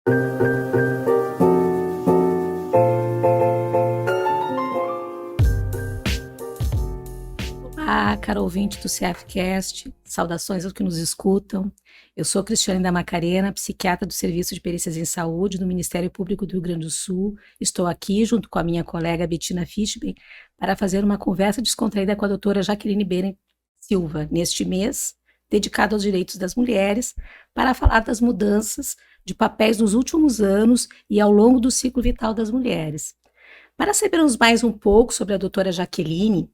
Olá, caro ouvinte do CFcast, saudações aos que nos escutam. Eu sou Cristiane da Macarena, psiquiatra do Serviço de Perícias em Saúde do Ministério Público do Rio Grande do Sul. Estou aqui, junto com a minha colega Bettina Fischbein, para fazer uma conversa descontraída com a doutora Jaqueline Beren Silva, neste mês, dedicado aos direitos das mulheres, para falar das mudanças de papéis nos últimos anos e ao longo do ciclo vital das mulheres. Para sabermos mais um pouco sobre a doutora Jaqueline,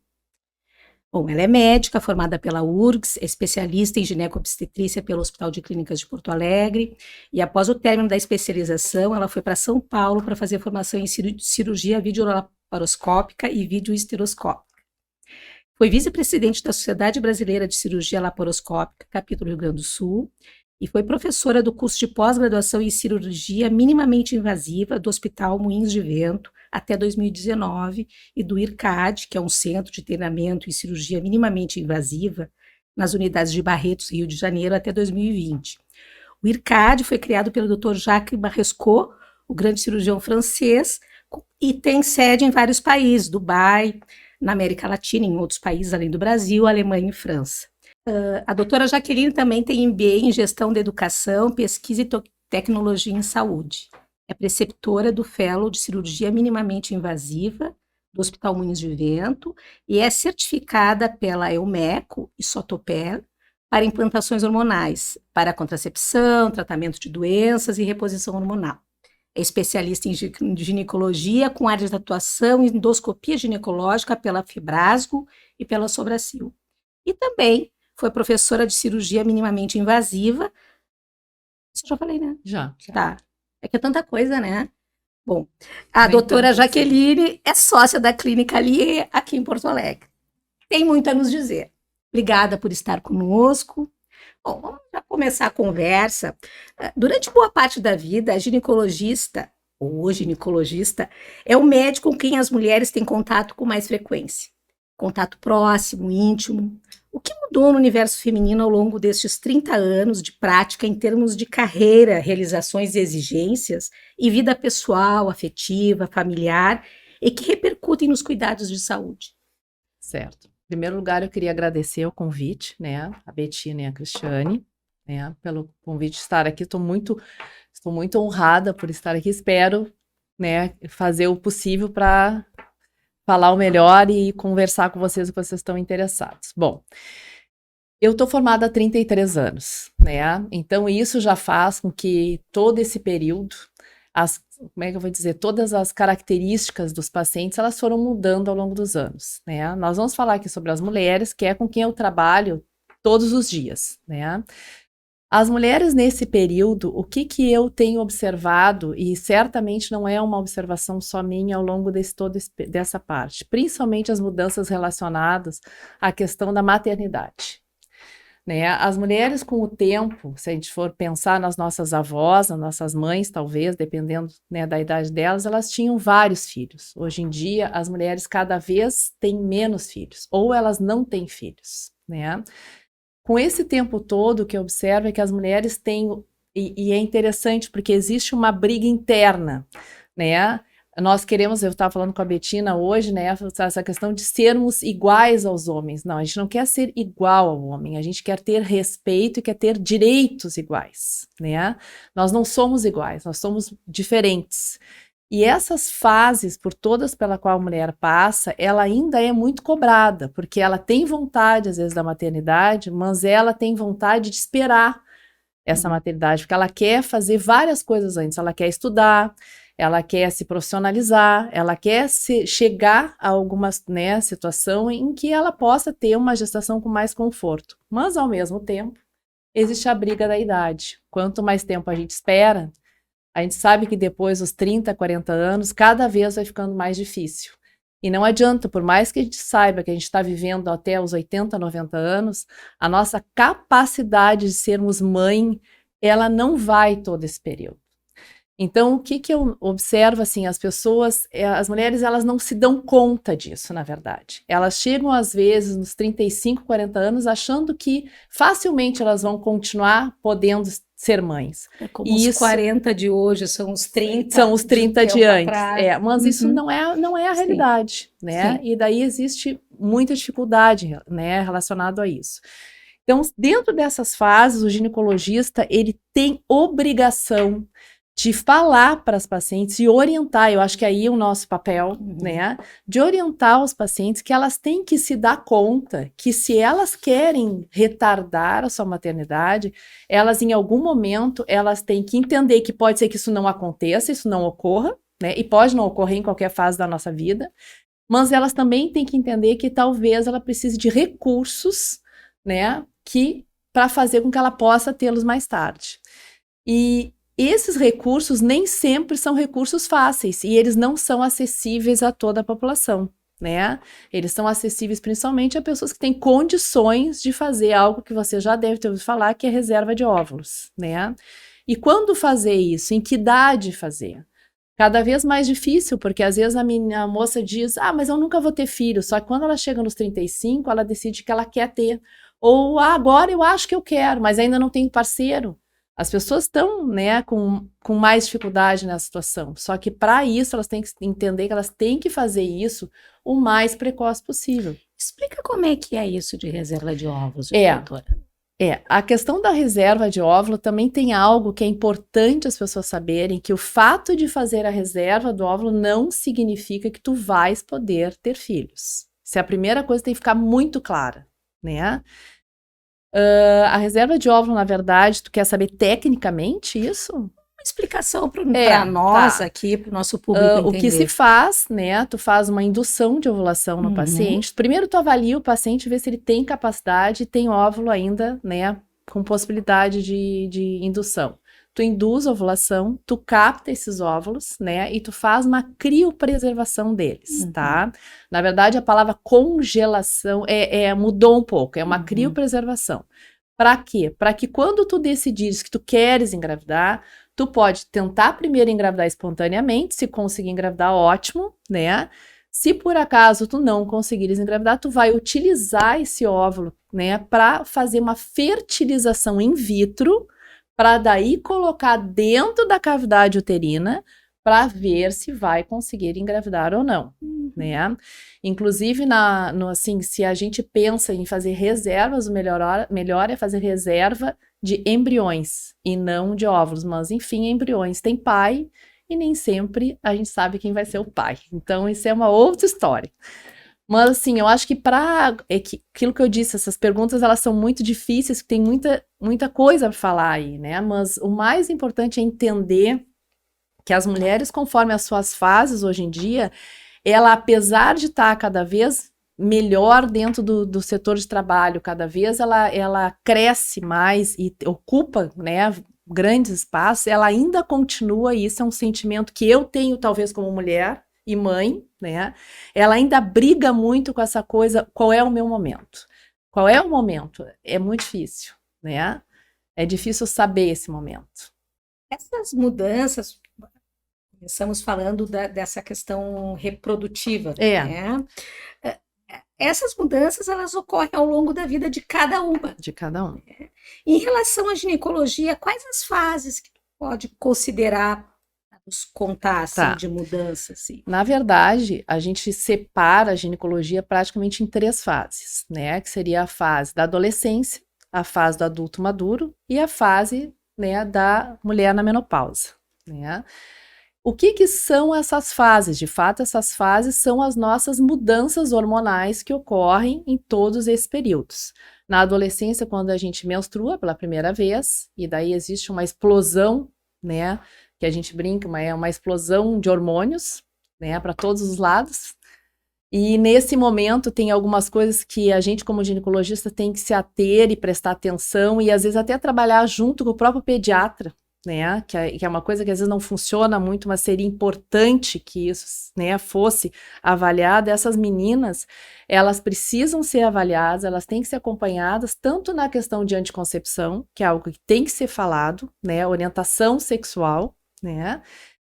bom, ela é médica, formada pela URGS, especialista em ginecobstetrícia pelo Hospital de Clínicas de Porto Alegre, e após o término da especialização, ela foi para São Paulo para fazer formação em cirurgia videolaparoscópica e videohisteroscópica. Foi vice-presidente da Sociedade Brasileira de Cirurgia Laparoscópica, capítulo Rio Grande do Sul, e foi professora do curso de pós-graduação em cirurgia minimamente invasiva do Hospital Moinhos de Vento até 2019 e do IRCAD, que é um centro de treinamento em cirurgia minimamente invasiva nas unidades de Barretos, Rio de Janeiro, até 2020. O IRCAD foi criado pelo Dr. Jacques Marescot, o grande cirurgião francês, e tem sede em vários países, Dubai, na América Latina, em outros países além do Brasil, Alemanha e França. A doutora Jaqueline também tem MBA em Gestão da Educação, Pesquisa e Tecnologia em Saúde. É preceptora do Fellow de Cirurgia Minimamente Invasiva do Hospital Moinhos de Vento e é certificada pela EUMECO e Sotopel para implantações hormonais, para contracepção, tratamento de doenças e reposição hormonal. É especialista em ginecologia com áreas de atuação em endoscopia ginecológica pela Fibrasgo e pela Sobracil. E também foi professora de cirurgia minimamente invasiva. Isso eu já falei, né? Já. Tá. É que é tanta coisa, né? Bom, a doutora Jaqueline é sócia da Clínica Ali aqui em Porto Alegre. Tem muito a nos dizer. Obrigada por estar conosco. Bom, vamos já começar a conversa. Durante boa parte da vida, a ginecologista, ou ginecologista, é o médico com quem as mulheres têm contato com mais frequência. Contato próximo, íntimo. O que mudou no universo feminino ao longo destes 30 anos de prática em termos de carreira, realizações e exigências, e vida pessoal, afetiva, familiar, e que repercutem nos cuidados de saúde? Certo. Em primeiro lugar, eu queria agradecer o convite, né, a Bettina e a Cristiane, né, pelo convite de estar aqui. Estou muito honrada por estar aqui. Espero, né, fazer o possível para falar o melhor e conversar com vocês o que vocês estão interessados. Bom, eu estou formada há 33 anos, né? Então isso já faz com que todo esse período, como é que eu vou dizer, todas as características dos pacientes, elas foram mudando ao longo dos anos, né? Nós vamos falar aqui sobre as mulheres, que é com quem eu trabalho todos os dias, né? As mulheres nesse período, o que eu tenho observado, e certamente não é uma observação só minha ao longo dessa parte, principalmente as mudanças relacionadas à questão da maternidade. Né? As mulheres com o tempo, se a gente for pensar nas nossas avós, nas nossas mães talvez, dependendo, né, da idade delas, elas tinham vários filhos. Hoje em dia, as mulheres cada vez têm menos filhos, ou elas não têm filhos, né? Com esse tempo todo, o que eu observo é que as mulheres têm, e é interessante porque existe uma briga interna, né? Nós queremos, eu estava falando com a Bettina hoje, né, essa questão de sermos iguais aos homens. Não, a gente não quer ser igual ao homem, a gente quer ter respeito e quer ter direitos iguais, né? Nós não somos iguais, nós somos diferentes. E essas fases, por todas pela qual a mulher passa, ela ainda é muito cobrada, porque ela tem vontade, às vezes, da maternidade, mas ela tem vontade de esperar essa maternidade, porque ela quer fazer várias coisas antes. Ela quer estudar, ela quer se profissionalizar, ela quer chegar a alguma, né, situação em que ela possa ter uma gestação com mais conforto. Mas, ao mesmo tempo, existe a briga da idade. Quanto mais tempo a gente espera, a gente sabe que depois dos 30, 40 anos, cada vez vai ficando mais difícil. E não adianta, por mais que a gente saiba que a gente está vivendo até os 80, 90 anos, a nossa capacidade de sermos mãe, ela não vai todo esse período. Então, o que eu observo, assim, as pessoas, as mulheres, elas não se dão conta disso, na verdade. Elas chegam, às vezes, nos 35, 40 anos, achando que facilmente elas vão continuar podendo ser mães. É como E os isso 40 de hoje, são os 30 são os de um 30 de tempo antes. atrás. Mas isso Uhum. não é a Sim, realidade, né? sim. E daí existe muita dificuldade, né, relacionado a isso. Então, dentro dessas fases, o ginecologista, ele tem obrigação de falar para as pacientes e orientar, eu acho que aí é o nosso papel, né, de orientar os pacientes que elas têm que se dar conta que se elas querem retardar a sua maternidade, elas em algum momento, elas têm que entender que pode ser que isso não aconteça, isso não ocorra, né, e pode não ocorrer em qualquer fase da nossa vida, mas elas também têm que entender que talvez ela precise de recursos, né, que para fazer com que ela possa tê-los mais tarde. E esses recursos nem sempre são recursos fáceis e eles não são acessíveis a toda a população, né? Eles são acessíveis principalmente a pessoas que têm condições de fazer algo que você já deve ter ouvido falar, que é reserva de óvulos, né? E quando fazer isso? Em que idade fazer? Cada vez mais difícil, porque às vezes a moça diz, mas eu nunca vou ter filho, só que quando ela chega nos 35, ela decide que ela quer ter. Ou, agora eu acho que eu quero, mas ainda não tenho parceiro. As pessoas estão, né, com mais dificuldade nessa situação, só que para isso elas têm que entender que elas têm que fazer isso o mais precoce possível. Explica como é que é isso de reserva de óvulos, doutora. A questão da reserva de óvulo também tem algo que é importante as pessoas saberem, que o fato de fazer a reserva do óvulo não significa que tu vais poder ter filhos. Isso é a primeira coisa que tem que ficar muito clara, né? A reserva de óvulo, na verdade, tu quer saber tecnicamente isso? Uma explicação para nós aqui, para o nosso público entender. O que se faz, né? Tu faz uma indução de ovulação no paciente. Primeiro tu avalia o paciente, vê se ele tem capacidade e tem óvulo ainda, né? Com possibilidade de indução. Tu induz a ovulação, tu capta esses óvulos, né? E tu faz uma criopreservação deles, tá? Na verdade, a palavra congelação mudou um pouco, é uma criopreservação. Para quê? Para que quando tu decidires que tu queres engravidar, tu pode tentar primeiro engravidar espontaneamente, se conseguir engravidar, ótimo, né? Se por acaso tu não conseguires engravidar, tu vai utilizar esse óvulo, né, para fazer uma fertilização in vitro, para daí colocar dentro da cavidade uterina para ver se vai conseguir engravidar ou não, né? Inclusive, assim, se a gente pensa em fazer reservas, o melhor é fazer reserva de embriões e não de óvulos, mas enfim, embriões têm pai e nem sempre a gente sabe quem vai ser o pai. Então, isso é uma outra história. Mas assim, eu acho que aquilo que eu disse, essas perguntas elas são muito difíceis, tem muita coisa para falar aí, né? Mas o mais importante é entender que as mulheres, conforme as suas fases hoje em dia, ela, apesar de estar cada vez melhor dentro do setor de trabalho, cada vez ela cresce mais e ocupa, né, grandes espaços, ela ainda continua, e isso é um sentimento que eu tenho talvez como mulher e mãe, né, ela ainda briga muito com essa coisa, qual é o meu momento? Qual é o momento? É muito difícil, né? É difícil saber esse momento. Essas mudanças, começamos falando dessa questão reprodutiva, né? Essas mudanças, elas ocorrem ao longo da vida de cada uma. De cada um. Em relação à ginecologia, quais as fases que tu pode considerar, nos contar, assim, de mudança? Assim? Na verdade, a gente separa a ginecologia praticamente em 3 fases, né? Que seria a fase da adolescência, a fase do adulto maduro e a fase, né, da mulher na menopausa, né? O que são essas fases? De fato, essas fases são as nossas mudanças hormonais que ocorrem em todos esses períodos. Na adolescência, quando a gente menstrua pela primeira vez, e daí existe uma explosão, né, que a gente brinca, é uma explosão de hormônios, né, para todos os lados. E nesse momento tem algumas coisas que a gente, como ginecologista, tem que se ater e prestar atenção, e às vezes até trabalhar junto com o próprio pediatra, né, que é uma coisa que às vezes não funciona muito, mas seria importante que isso, né, fosse avaliado. Essas meninas, elas precisam ser avaliadas, elas têm que ser acompanhadas, tanto na questão de anticoncepção, que é algo que tem que ser falado, né, orientação sexual, né,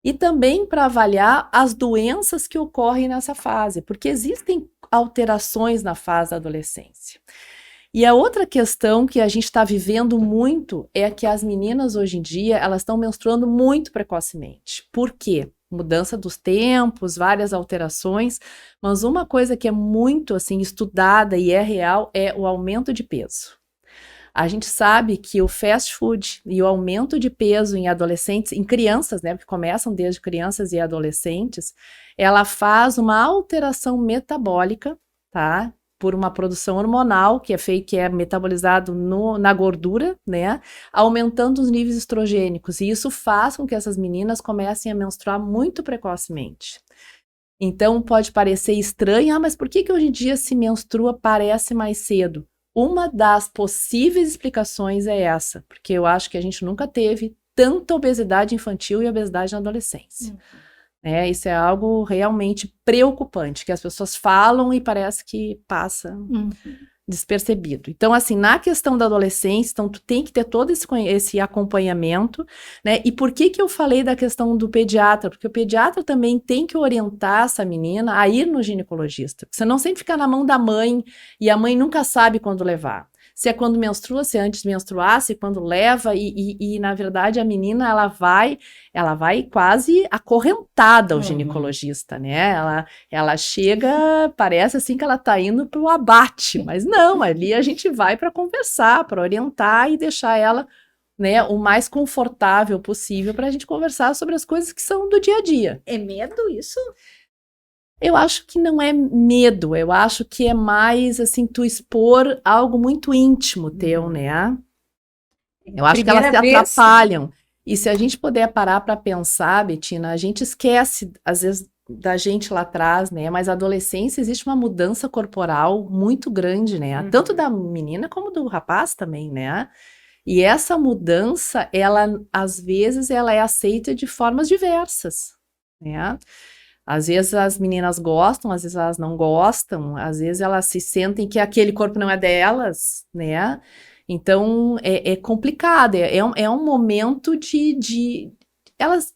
e também para avaliar as doenças que ocorrem nessa fase, porque existem alterações na fase da adolescência. E a outra questão que a gente está vivendo muito é que as meninas hoje em dia, elas estão menstruando muito precocemente. Por quê? Mudança dos tempos, várias alterações, mas uma coisa que é muito assim estudada e é real é o aumento de peso. A gente sabe que o fast food e o aumento de peso em adolescentes, em crianças, né, que começam desde crianças e adolescentes, ela faz uma alteração metabólica, tá? Por uma produção hormonal que é metabolizado na gordura, né? Aumentando os níveis estrogênicos. E isso faz com que essas meninas comecem a menstruar muito precocemente. Então pode parecer estranho, mas por que hoje em dia se menstrua parece mais cedo? Uma das possíveis explicações é essa, porque eu acho que a gente nunca teve tanta obesidade infantil e obesidade na adolescência. Isso é algo realmente preocupante, que as pessoas falam e parece que passa despercebido. Então, assim, na questão da adolescência, então, tu tem que ter todo esse acompanhamento, né? E por que eu falei da questão do pediatra? Porque o pediatra também tem que orientar essa menina a ir no ginecologista. Você não sempre fica na mão da mãe e a mãe nunca sabe quando levar. Se é quando menstrua, se é antes de menstruar, se é quando leva, e na verdade a menina ela vai quase acorrentada ao ginecologista, né? Ela chega, parece assim que ela tá indo pro abate, mas não, ali a gente vai para conversar, para orientar e deixar ela, né, o mais confortável possível para a gente conversar sobre as coisas que são do dia a dia. É medo isso? Eu acho que não é medo, eu acho que é mais, assim, tu expor algo muito íntimo teu, né? Eu acho que elas se atrapalham. E se a gente puder parar para pensar, Betina, a gente esquece, às vezes, da gente lá atrás, né? Mas a adolescência existe uma mudança corporal muito grande, né? Tanto da menina como do rapaz também, né? E essa mudança, ela, às vezes, ela é aceita de formas diversas, né? Às vezes as meninas gostam, às vezes elas não gostam, às vezes elas se sentem que aquele corpo não é delas, né? Então é complicado, é um momento de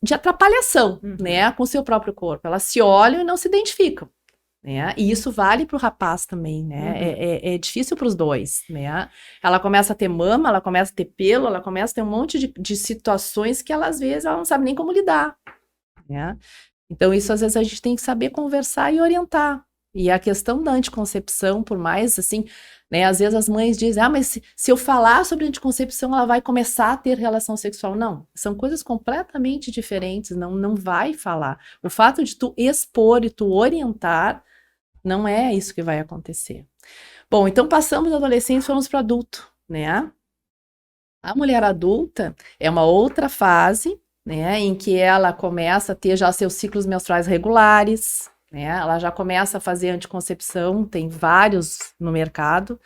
atrapalhação, né, com o seu próprio corpo. Elas se olham e não se identificam, né? E isso vale para o rapaz também, né? É difícil para os dois, né? Ela começa a ter mama, ela começa a ter pelo, ela começa a ter um monte de situações que ela, às vezes ela não sabe nem como lidar, né? Então, isso às vezes a gente tem que saber conversar e orientar. E a questão da anticoncepção, por mais assim, né, às vezes as mães dizem, mas se eu falar sobre anticoncepção, ela vai começar a ter relação sexual. Não, são coisas completamente diferentes, não vai falar. O fato de tu expor e tu orientar, não é isso que vai acontecer. Bom, então passamos da adolescência e fomos para adulto, né? A mulher adulta é uma outra fase, né, em que ela começa a ter já seus ciclos menstruais regulares, né, ela já começa a fazer anticoncepção, tem vários no mercado,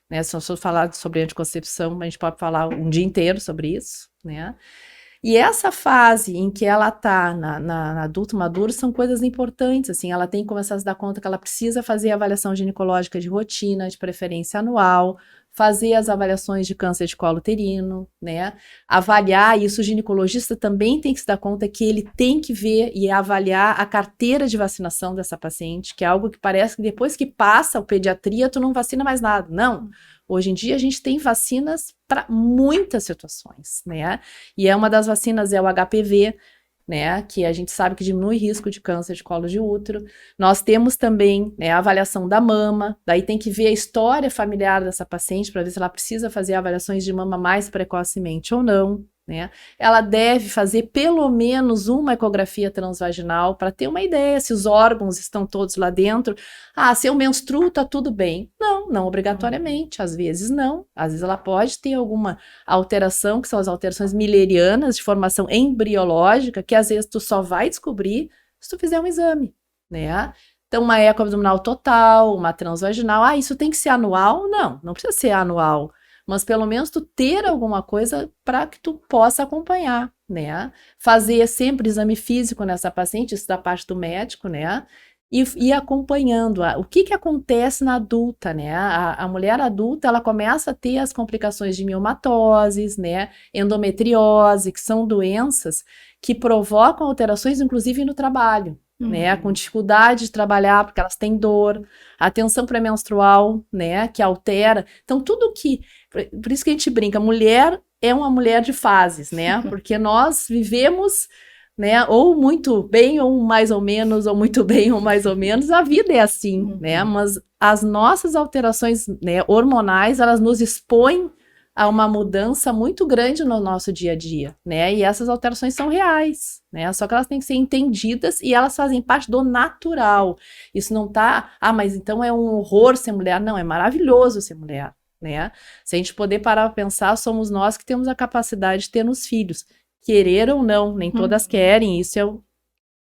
né, se eu for falar sobre anticoncepção, a gente pode falar um dia inteiro sobre isso, né, e essa fase em que ela tá na adulto maduro são coisas importantes, assim, ela tem que começar a se dar conta que ela precisa fazer avaliação ginecológica de rotina, de preferência anual, fazer as avaliações de câncer de colo uterino, né? Avaliar isso, o ginecologista também tem que se dar conta que ele tem que ver e avaliar a carteira de vacinação dessa paciente, que é algo que parece que depois que passa a pediatria, tu não vacina mais nada. Não. Hoje em dia a gente tem vacinas para muitas situações, né? E uma das vacinas é o HPV, né, que a gente sabe que diminui o risco de câncer de colo de útero. Nós temos também, né, a avaliação da mama, daí tem que ver a história familiar dessa paciente para ver se ela precisa fazer avaliações de mama mais precocemente ou não, né? Ela deve fazer pelo menos uma ecografia transvaginal para ter uma ideia se os órgãos estão todos lá dentro. Se eu menstruo, tá tudo bem. Não obrigatoriamente, às vezes não. Às vezes ela pode ter alguma alteração, que são as alterações millerianas de formação embriológica, que às vezes tu só vai descobrir se tu fizer um exame, né? Então, uma eco abdominal total, uma transvaginal. Isso tem que ser anual? Não precisa ser anual. Mas pelo menos tu ter alguma coisa para que tu possa acompanhar, né? Fazer sempre exame físico nessa paciente, isso da parte do médico, né? E ir acompanhando. O que acontece na adulta, né? A mulher adulta, ela começa a ter as complicações de miomatoses, né? Endometriose, que são doenças que provocam alterações, inclusive, no trabalho. né, com dificuldade de trabalhar porque elas têm dor, a tensão pré-menstrual, né, que altera. Então, tudo que... Por isso que a gente brinca, mulher é uma mulher de fases, né, porque nós vivemos, né, ou muito bem, ou mais ou menos, ou muito bem, ou mais ou menos, a vida é assim, né, mas as nossas alterações, né, hormonais, elas nos expõem a uma mudança muito grande no nosso dia a dia, né? E essas alterações são reais, né? Só que elas têm que ser entendidas e elas fazem parte do natural. Isso não tá, mas então é um horror ser mulher. Não, é maravilhoso ser mulher, né? Se a gente poder parar para pensar, somos nós que temos a capacidade de ter nos filhos. Querer ou não, nem todas querem, isso é o...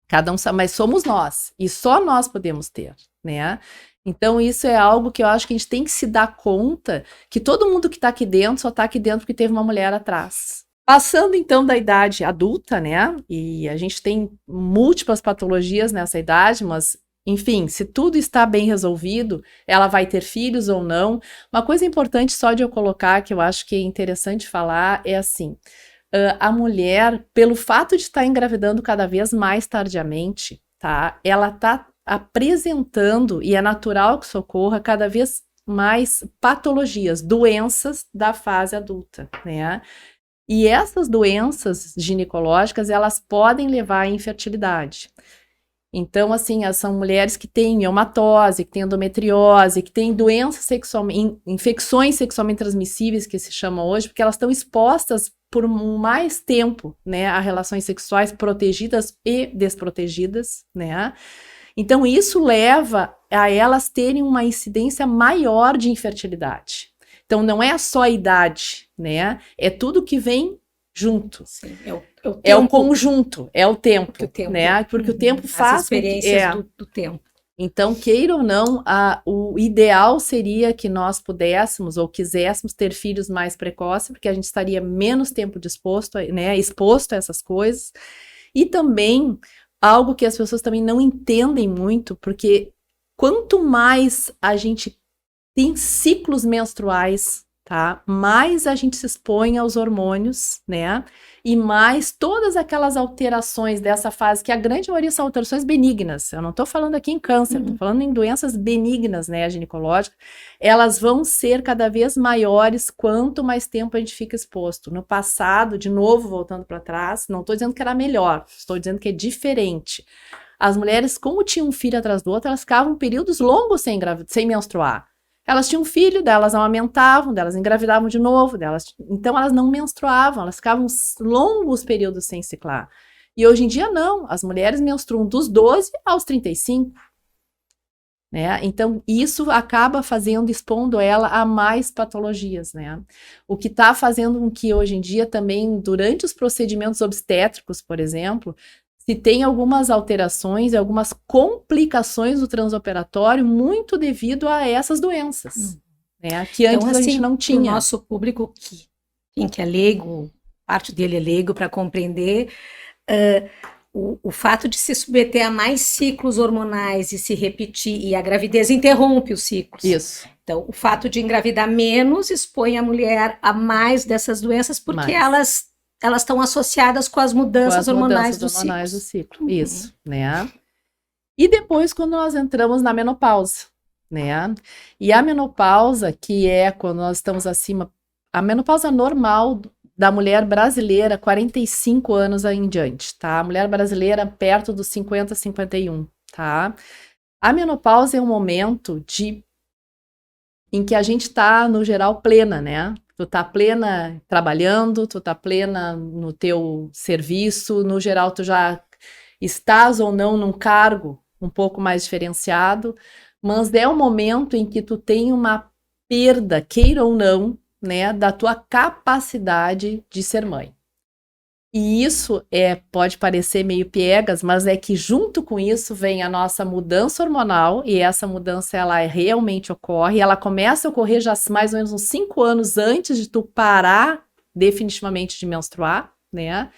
Cada um sabe, mas somos nós, e só nós podemos ter, né? Então, isso é algo que eu acho que a gente tem que se dar conta que todo mundo que está aqui dentro só está aqui dentro porque teve uma mulher atrás. Passando, então, da idade adulta, né? E a gente tem múltiplas patologias nessa idade, mas, enfim, se tudo está bem resolvido, ela vai ter filhos ou não. Uma coisa importante só de eu colocar, que eu acho que é interessante falar, é assim... a mulher, pelo fato de estar engravidando cada vez mais tardiamente, tá? Ela está apresentando, e é natural que isso ocorra, cada vez mais patologias, doenças da fase adulta, né? E essas doenças ginecológicas, elas podem levar à infertilidade. Então, assim, são mulheres que têm miomatose, que têm endometriose, que têm doenças sexualmente, infecções sexualmente transmissíveis, que se chama hoje, porque elas estão expostas por mais tempo, né, a relações sexuais protegidas e desprotegidas, né? Então, isso leva a elas terem uma incidência maior de infertilidade. Então, não é só a idade, né? É tudo que vem junto. Sim, é o conjunto, é o tempo, né? Porque o tempo faz... As experiências do tempo. Então, queira ou não, o ideal seria que nós pudéssemos ou quiséssemos ter filhos mais precoces, porque a gente estaria menos tempo exposto a essas coisas. E também, algo que as pessoas também não entendem muito, porque quanto mais a gente tem ciclos menstruais, tá? Mais a gente se expõe aos hormônios, né? E mais todas aquelas alterações dessa fase, que a grande maioria são alterações benignas. Eu não tô falando aqui em câncer, tô falando em doenças benignas, né, ginecológicas. Elas vão ser cada vez maiores quanto mais tempo a gente fica exposto. No passado, de novo, voltando para trás, não tô dizendo que era melhor, estou dizendo que é diferente. As mulheres, como tinham um filho atrás do outro, elas ficavam períodos longos sem menstruar. Elas tinham um filho, delas amamentavam, delas engravidavam de novo, então elas não menstruavam, elas ficavam longos períodos sem ciclar. E hoje em dia não, as mulheres menstruam dos 12 aos 35. Né? Então, isso acaba expondo ela a mais patologias, né? O que está fazendo com que hoje em dia também, durante os procedimentos obstétricos, por exemplo, se tem algumas alterações e algumas complicações do transoperatório muito devido a essas doenças, né? Que antes então, assim, a gente não tinha. O nosso público que é leigo, parte dele é leigo para compreender, o fato de se submeter a mais ciclos hormonais e se repetir, e a gravidez interrompe os ciclos. Isso. Então, o fato de engravidar menos expõe a mulher a mais dessas doenças, porque elas estão associadas com as mudanças hormonais do ciclo. Isso, né? E depois, quando nós entramos na menopausa, né? E a menopausa, que é quando nós estamos acima... A menopausa normal da mulher brasileira, 45 anos em diante, tá? A mulher brasileira perto dos 50, 51, tá? A menopausa é um momento em que a gente tá, no geral, plena, né? Tu tá plena trabalhando, tu tá plena no teu serviço, no geral tu já estás ou não num cargo um pouco mais diferenciado, mas é um momento em que tu tem uma perda, queira ou não, né, da tua capacidade de ser mãe. E isso pode parecer meio piegas, mas é que junto com isso vem a nossa mudança hormonal, e essa mudança ela realmente ocorre, ela começa a ocorrer já mais ou menos uns 5 anos antes de tu parar definitivamente de menstruar, né?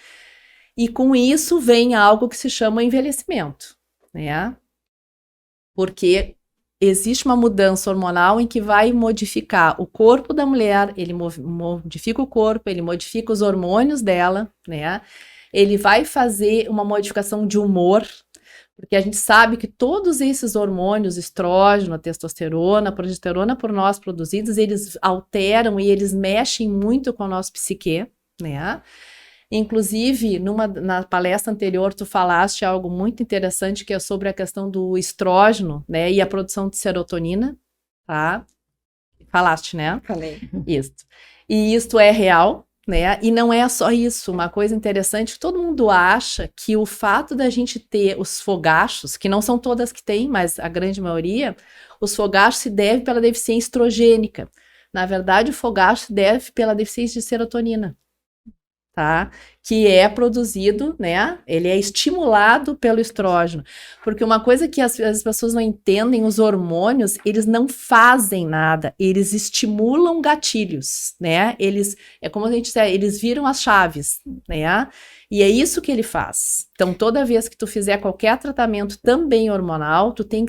E com isso vem algo que se chama envelhecimento, né? Porque existe uma mudança hormonal em que vai modificar o corpo da mulher, ele modifica o corpo, ele modifica os hormônios dela, né? Ele vai fazer uma modificação de humor, Porque a gente sabe que todos esses hormônios, estrógeno, a testosterona, a progesterona por nós produzidos, eles alteram e eles mexem muito com a nossa psique, né? Inclusive, na palestra anterior, tu falaste algo muito interessante que é sobre a questão do estrógeno, né? E a produção de serotonina, tá? Falaste, né? Falei. Isso. E isto é real, né? E não é só isso. Uma coisa interessante, todo mundo acha que o fato da gente ter os fogachos, que não são todas que tem, mas a grande maioria, os fogachos se deve pela deficiência estrogênica. Na verdade, o fogacho se deve pela deficiência de serotonina, tá? Que é produzido, né? Ele é estimulado pelo estrógeno. Porque uma coisa que as pessoas não entendem, os hormônios, eles não fazem nada, eles estimulam gatilhos, né? É como a gente diz, eles viram as chaves, né? E é isso que ele faz. Então, toda vez que tu fizer qualquer tratamento também hormonal, tu tem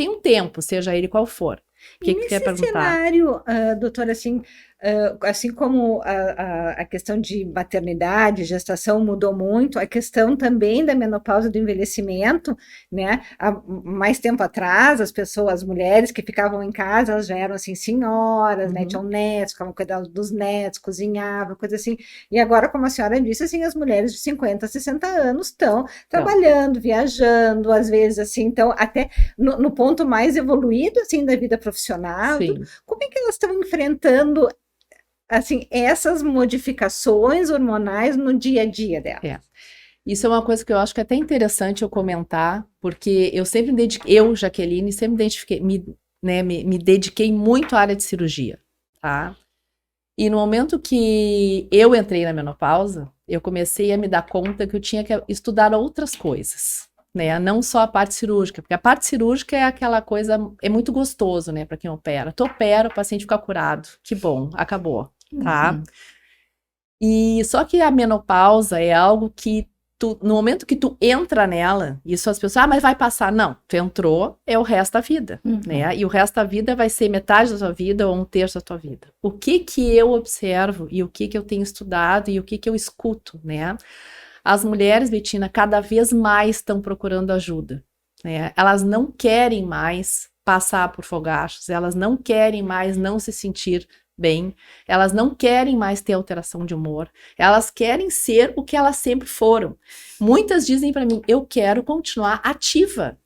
um tempo, seja ele qual for. O que tu quer perguntar? Nesse cenário, doutora, assim como a questão de maternidade, gestação mudou muito, a questão também da menopausa, do envelhecimento, né? Há mais tempo atrás, as mulheres que ficavam em casa, elas já eram assim, senhoras, né? Tinham netos, ficavam cuidando dos netos, cozinhavam, coisa assim. E agora, como a senhora disse, assim, as mulheres de 50, 60 anos estão trabalhando, viajando, às vezes, assim, então, até no ponto mais evoluído, assim, da vida profissional, tudo, como é que elas estão enfrentando assim, essas modificações hormonais no dia a dia dela? Isso é uma coisa que eu acho que é até interessante eu comentar, porque eu sempre eu, Jaqueline, sempre me dediquei muito à área de cirurgia, tá? E no momento que eu entrei na menopausa, eu comecei a me dar conta que eu tinha que estudar outras coisas, né? Não só a parte cirúrgica, porque a parte cirúrgica é aquela coisa, é muito gostoso, né, para quem opera. Tu opera, o paciente fica curado, que bom, acabou, tá? E só que a menopausa é algo que no momento que tu entra nela, isso as pessoas, mas vai passar. Não, tu entrou, é o resto da vida, né? E o resto da vida vai ser metade da tua vida ou um terço da tua vida. O que eu observo e o que eu tenho estudado e o que eu escuto, né? As mulheres, Betina, cada vez mais estão procurando ajuda, né? Elas não querem mais passar por fogachos, elas não querem mais não se sentir bem, elas não querem mais ter alteração de humor, elas querem ser o que elas sempre foram. Muitas dizem para mim, eu quero continuar ativa.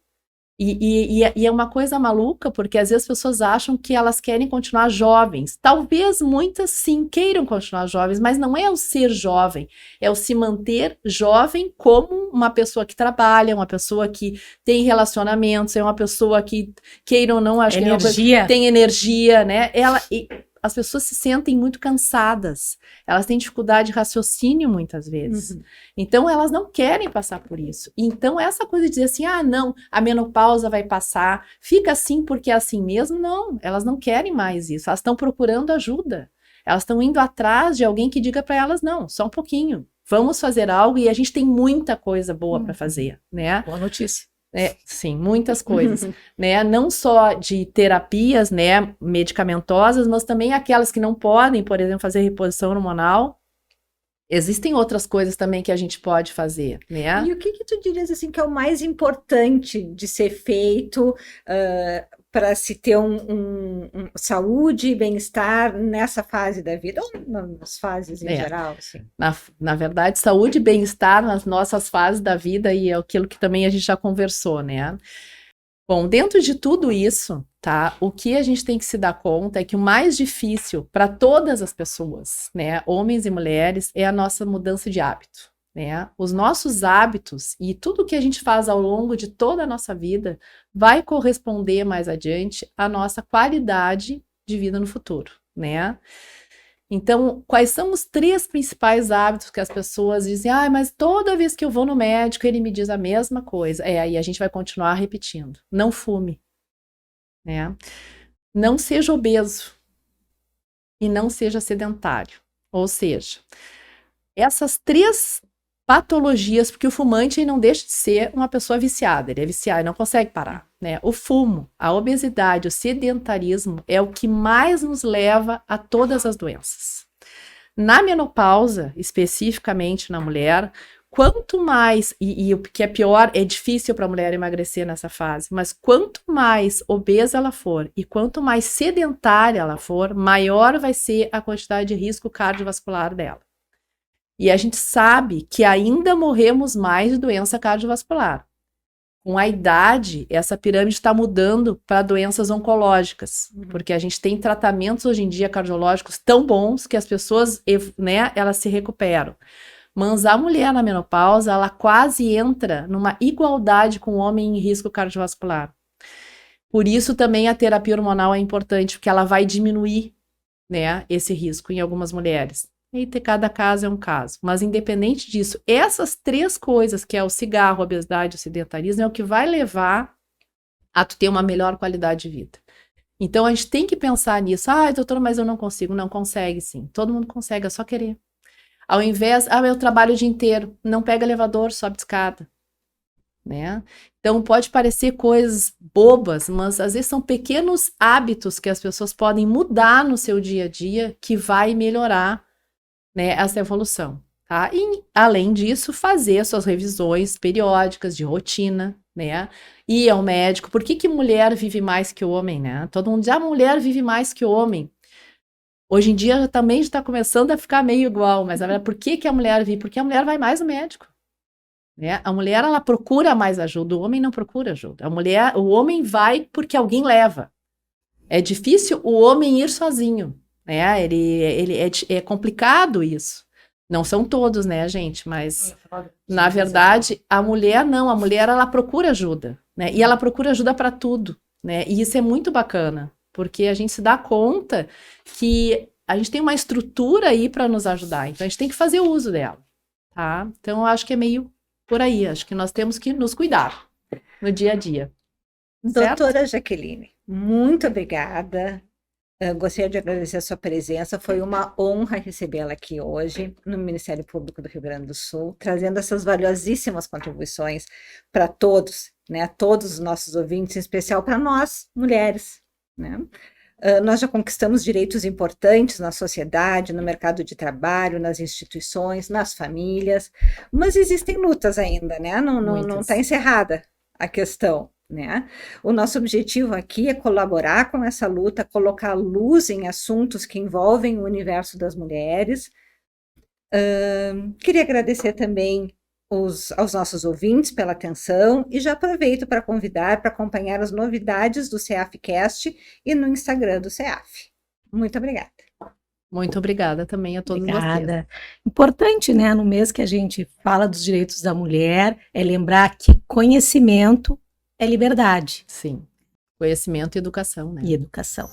E é uma coisa maluca, porque às vezes as pessoas acham que elas querem continuar jovens. Talvez muitas sim queiram continuar jovens, mas não é o ser jovem, é o se manter jovem como uma pessoa que trabalha, uma pessoa que tem relacionamentos, é uma pessoa que, queira ou não, acho que tem energia, né? As pessoas se sentem muito cansadas, elas têm dificuldade de raciocínio muitas vezes, então elas não querem passar por isso. Então essa coisa de dizer assim, não, a menopausa vai passar, fica assim porque é assim mesmo, não, elas não querem mais isso, elas estão procurando ajuda, elas estão indo atrás de alguém que diga para elas, não, só um pouquinho, vamos fazer algo e a gente tem muita coisa boa para fazer, né? Boa notícia. Sim, muitas coisas, né? Não só de terapias, né, medicamentosas, mas também aquelas que não podem, por exemplo, fazer reposição hormonal. Existem outras coisas também que a gente pode fazer, né? E o que tu dirias assim que é o mais importante de ser feito para se ter saúde e bem-estar nessa fase da vida, ou nas fases em geral? Assim? Na verdade, saúde e bem-estar nas nossas fases da vida e é aquilo que também a gente já conversou, né? Bom, dentro de tudo isso, tá? O que a gente tem que se dar conta é que o mais difícil para todas as pessoas, né, homens e mulheres, é a nossa mudança de hábito, né? Os nossos hábitos e tudo que a gente faz ao longo de toda a nossa vida vai corresponder mais adiante à nossa qualidade de vida no futuro, né? Então, quais são os 3 principais hábitos que as pessoas dizem, mas toda vez que eu vou no médico, ele me diz a mesma coisa. Aí a gente vai continuar repetindo. Não fume, né? Não seja obeso e não seja sedentário. Ou seja, essas 3 patologias, porque o fumante não deixa de ser uma pessoa viciada, ele é viciado e não consegue parar, né? O fumo, a obesidade, o sedentarismo é o que mais nos leva a todas as doenças. Na menopausa, especificamente na mulher, quanto mais, e o que é pior, é difícil para a mulher emagrecer nessa fase, mas quanto mais obesa ela for e quanto mais sedentária ela for, maior vai ser a quantidade de risco cardiovascular dela. E a gente sabe que ainda morremos mais de doença cardiovascular. Com a idade, essa pirâmide está mudando para doenças oncológicas, porque a gente tem tratamentos hoje em dia cardiológicos tão bons que as pessoas, né, elas se recuperam. Mas a mulher na menopausa, ela quase entra numa igualdade com o homem em risco cardiovascular. Por isso também a terapia hormonal é importante, porque ela vai diminuir, né, esse risco em algumas mulheres. E cada caso é um caso. Mas independente disso, essas 3 coisas, que é o cigarro, a obesidade e o sedentarismo, é o que vai levar a tu ter uma melhor qualidade de vida. Então a gente tem que pensar nisso. Doutora, mas eu não consigo. Não, consegue sim. Todo mundo consegue, é só querer. Ao invés, eu trabalho o dia inteiro. Não pega elevador, sobe de escada. Né? Então pode parecer coisas bobas, mas às vezes são pequenos hábitos que as pessoas podem mudar no seu dia a dia que vai melhorar, né, essa evolução, tá? E, além disso, fazer suas revisões periódicas de rotina, né? Ir ao médico. Por que mulher vive mais que o homem, né? Todo mundo diz, a mulher vive mais que o homem. Hoje em dia também está começando a ficar meio igual, mas por que a mulher vive? Porque a mulher vai mais no médico, né? A mulher, ela procura mais ajuda, o homem não procura ajuda. O homem vai porque alguém leva. É difícil o homem ir sozinho. Né? É complicado isso. Não são todos, né, gente? Mas, na verdade, a mulher não. A mulher, ela procura ajuda, né? E ela procura ajuda para tudo, né? E isso é muito bacana, porque a gente se dá conta que a gente tem uma estrutura aí para nos ajudar. Então, a gente tem que fazer uso dela, tá? Então, eu acho que é meio por aí. Acho que nós temos que nos cuidar no dia a dia. Doutora Jaqueline, muito obrigada. Gostaria de agradecer a sua presença, foi uma honra recebê-la aqui hoje no Ministério Público do Rio Grande do Sul, trazendo essas valiosíssimas contribuições para todos, né, todos os nossos ouvintes, em especial para nós, mulheres, né? Nós já conquistamos direitos importantes na sociedade, no mercado de trabalho, nas instituições, nas famílias, mas existem lutas ainda, né? Não está encerrada a questão. Né? O nosso objetivo aqui é colaborar com essa luta, colocar luz em assuntos que envolvem o universo das mulheres. Queria agradecer também aos nossos ouvintes pela atenção e já aproveito para convidar para acompanhar as novidades do CEAFcast e no Instagram do CEAF. Muito obrigada. Muito obrigada também a todos vocês. Importante, né, no mês que a gente fala dos direitos da mulher, é lembrar que conhecimento é liberdade. Sim. Conhecimento e educação, né? E educação.